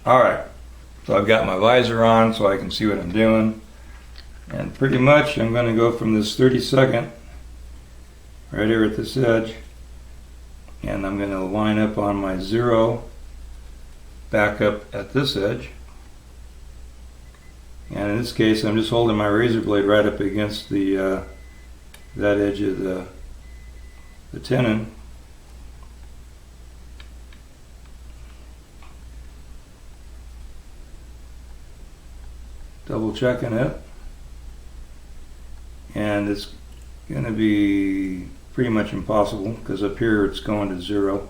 Alright, so I've got my visor on so I can see what I'm doing, and pretty much I'm going to go from this 32nd right here at this edge, and I'm going to line up on my 0 back up at this edge, and in this case I'm just holding my razor blade right up against the that edge of the tenon. Double checking it, and it's going to be pretty much impossible because up here it's going to 0.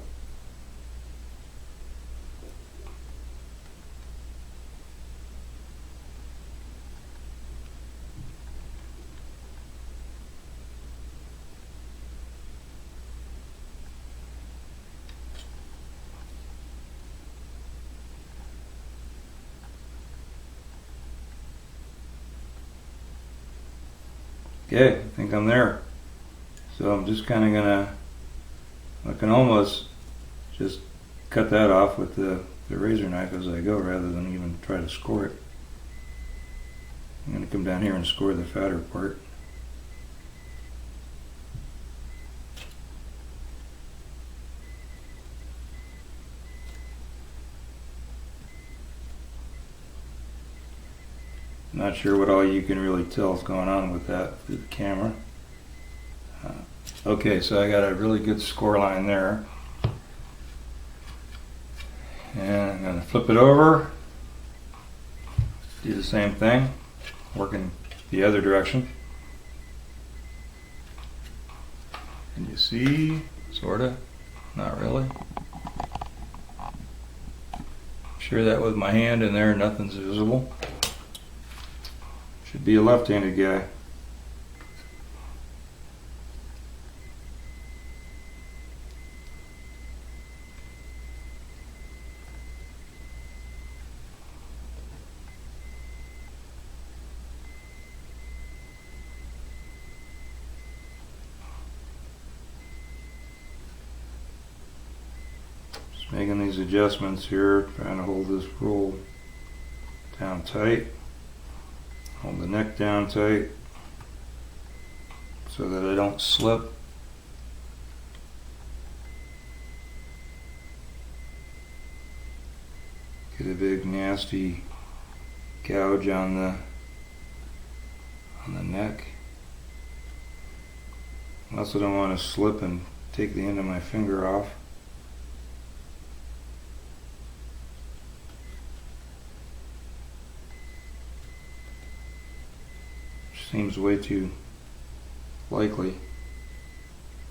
Okay, I think I'm there. So I'm just kind of gonna, I can almost just cut that off with the razor knife as I go rather than even try to score it. I'm gonna come down here and score the fatter part. Not sure what all you can really tell is going on with that through the camera. Okay, so I got a really good score line there. And I'm going to flip it over. Do the same thing, working the other direction. And you see, sorta, not really. Share that with my hand in there, nothing's visible. Should be a left-handed guy. Just making these adjustments here, trying to hold this roll down tight. Hold the neck down tight so that I don't slip. Get a big nasty gouge on the neck. I also don't want to slip and take the end of my finger off. Seems way too likely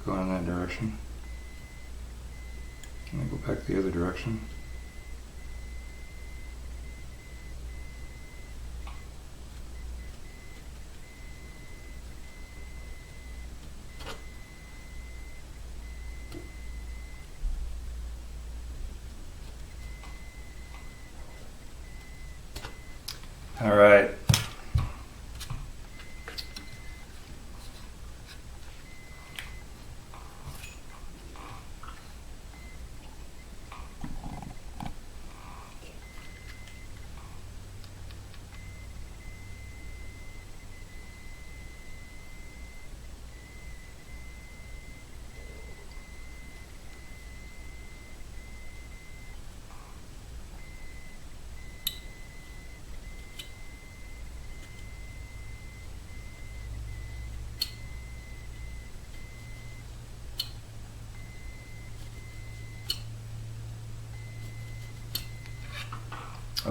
go in that direction. I'm going to go back the other direction. All right.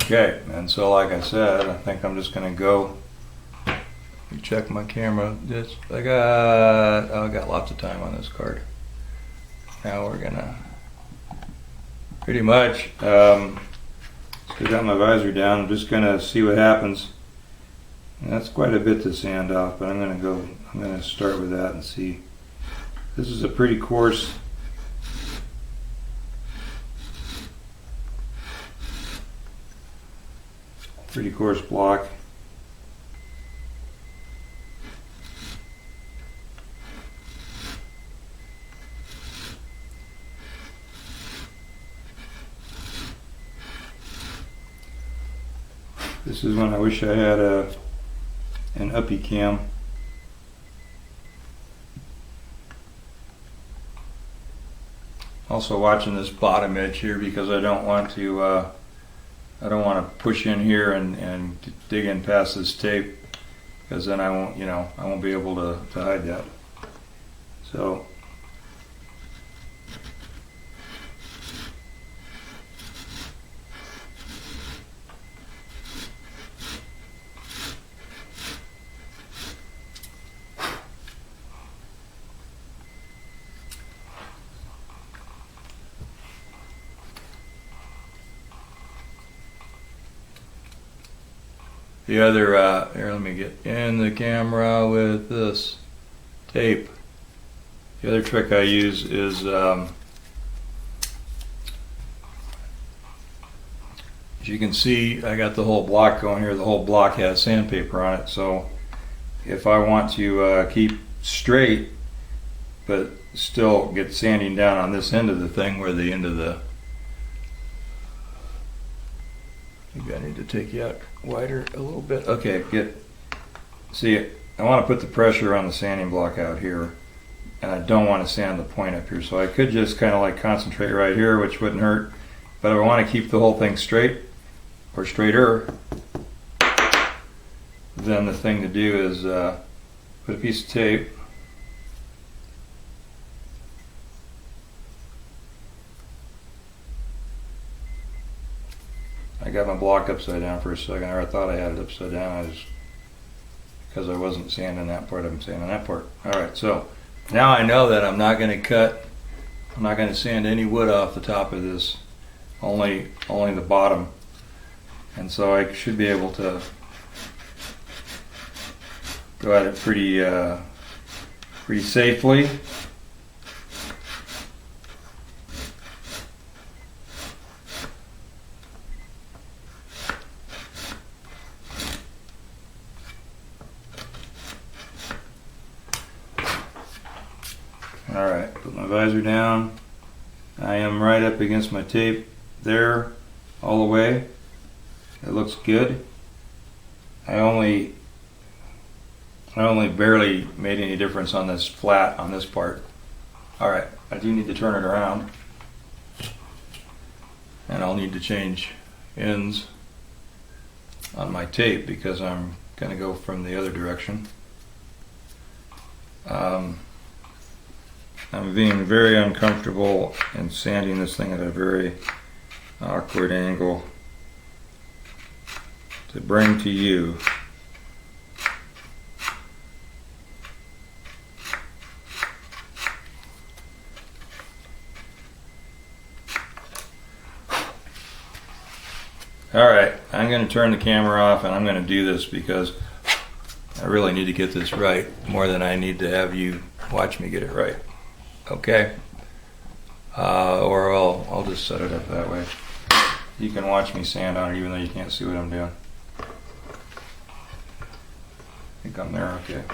Okay, and so like I said, I think I'm just gonna go. Let me check my camera. I got lots of time on this card. Now we're gonna pretty much got my visor down. I'm just gonna see what happens. And that's quite a bit to sand off, but I'm gonna start with that and see. This is a pretty coarse block, This is when I wish I had an uppy cam. Also watching this bottom edge here because I don't want to push in here and dig in past this tape, because then I won't be able to hide that. So the other, here, let me get in the camera with this tape. The other trick I use is, as you can see, I got the whole block going here. The whole block has sandpaper on it. So if I want to keep straight, but still get sanding down on this end of the thing where the end of the, maybe I need to take you out wider a little bit. Okay, see, I want to put the pressure on the sanding block out here, and I don't want to sand the point up here. So I could just kind of like concentrate right here, which wouldn't hurt. But if I want to keep the whole thing straight, or straighter, then the thing to do is put a piece of tape I got my block upside down for a second, or I thought I had it upside down. Because I wasn't sanding that part, I'm sanding that part. Alright, so now I know that I'm not going to sand any wood off the top of this, only the bottom. And so I should be able to go at it pretty safely. Alright, put my visor down. I am right up against my tape there, all the way. It looks good. I only barely made any difference on this flat on this part. Alright, I do need to turn it around. And I'll need to change ends on my tape because I'm going to go from the other direction. I'm being very uncomfortable and sanding this thing at a very awkward angle to bring to you. Alright, I'm going to turn the camera off and I'm going to do this because I really need to get this right more than I need to have you watch me get it right. Okay? Or I'll just set it up that way. You can watch me sand on it even though you can't see what I'm doing. I think I'm there, okay.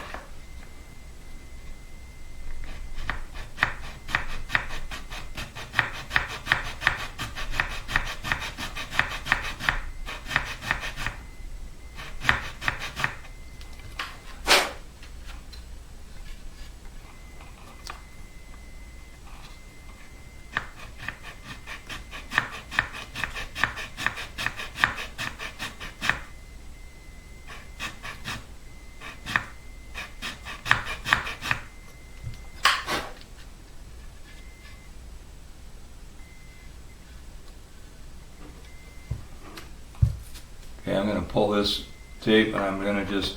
Okay, I'm going to pull this tape and I'm going to just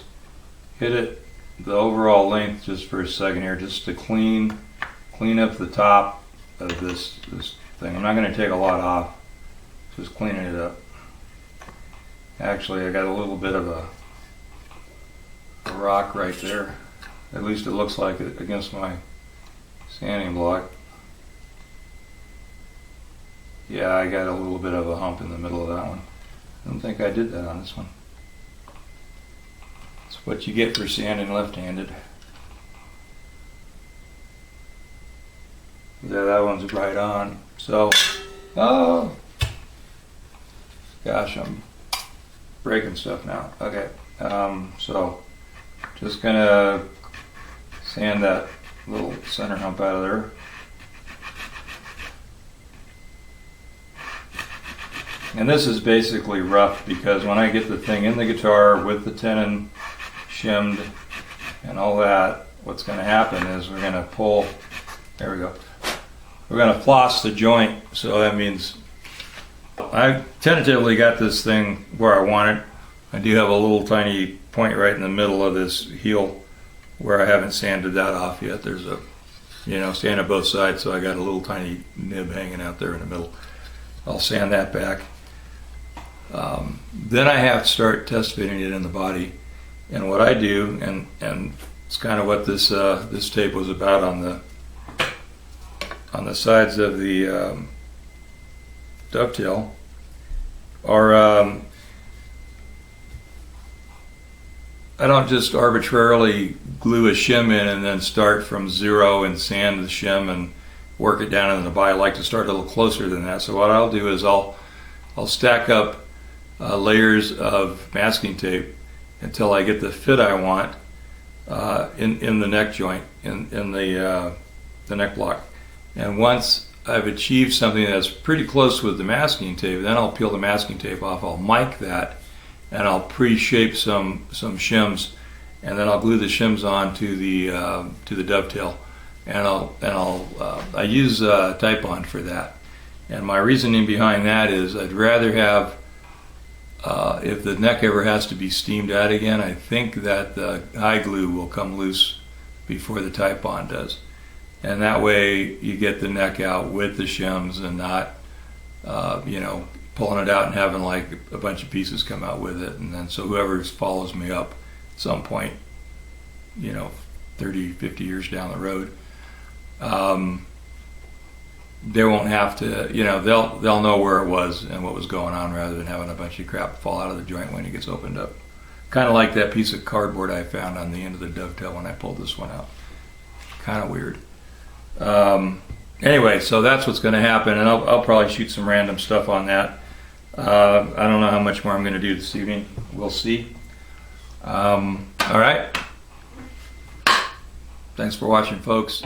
hit it the overall length just for a second here, just to clean up the top of this thing. I'm not going to take a lot off, just cleaning it up. Actually, I got a little bit of a rock right there. At least it looks like it against my sanding block. Yeah, I got a little bit of a hump in the middle of that one. I don't think I did that on this one. That's what you get for sanding left-handed. Yeah, that one's right on. So, oh gosh, I'm breaking stuff now. Okay, so just gonna sand that little center hump out of there. And this is basically rough because when I get the thing in the guitar with the tenon shimmed and all that, what's going to happen is we're going to pull, there we go, we're going to floss the joint. So that means I tentatively got this thing where I want it. I do have a little tiny point right in the middle of this heel where I haven't sanded that off yet. There's a, sand on both sides, so I got a little tiny nib hanging out there in the middle. I'll sand that back. Then I have to start test fitting it in the body. And what I do, and it's kind of what this this tape was about on the sides of the dovetail, are I don't just arbitrarily glue a shim in and then start from zero and sand the shim and work it down into the body. I like to start a little closer than that. So what I'll do is I'll stack up layers of masking tape until I get the fit I want in the neck joint, in the neck block. And once I've achieved something that's pretty close with the masking tape, then I'll peel the masking tape off. I'll mic that, and I'll pre-shape some shims, and then I'll glue the shims on to the dovetail, and I use Type-On for that. And my reasoning behind that is I'd rather have, if the neck ever has to be steamed out again, I think that the high glue will come loose before the Type-On does. And that way you get the neck out with the shims and not, pulling it out and having like a bunch of pieces come out with it. And then so whoever follows me up at some point, 30, 50 years down the road, they won't have to, they'll know where it was and what was going on rather than having a bunch of crap fall out of the joint when it gets opened up. Kind of like that piece of cardboard I found on the end of the dovetail when I pulled this one out. Kind of weird. Anyway, so that's what's going to happen, and I'll probably shoot some random stuff on that. I don't know how much more I'm going to do this evening. We'll see. All right. Thanks for watching, folks.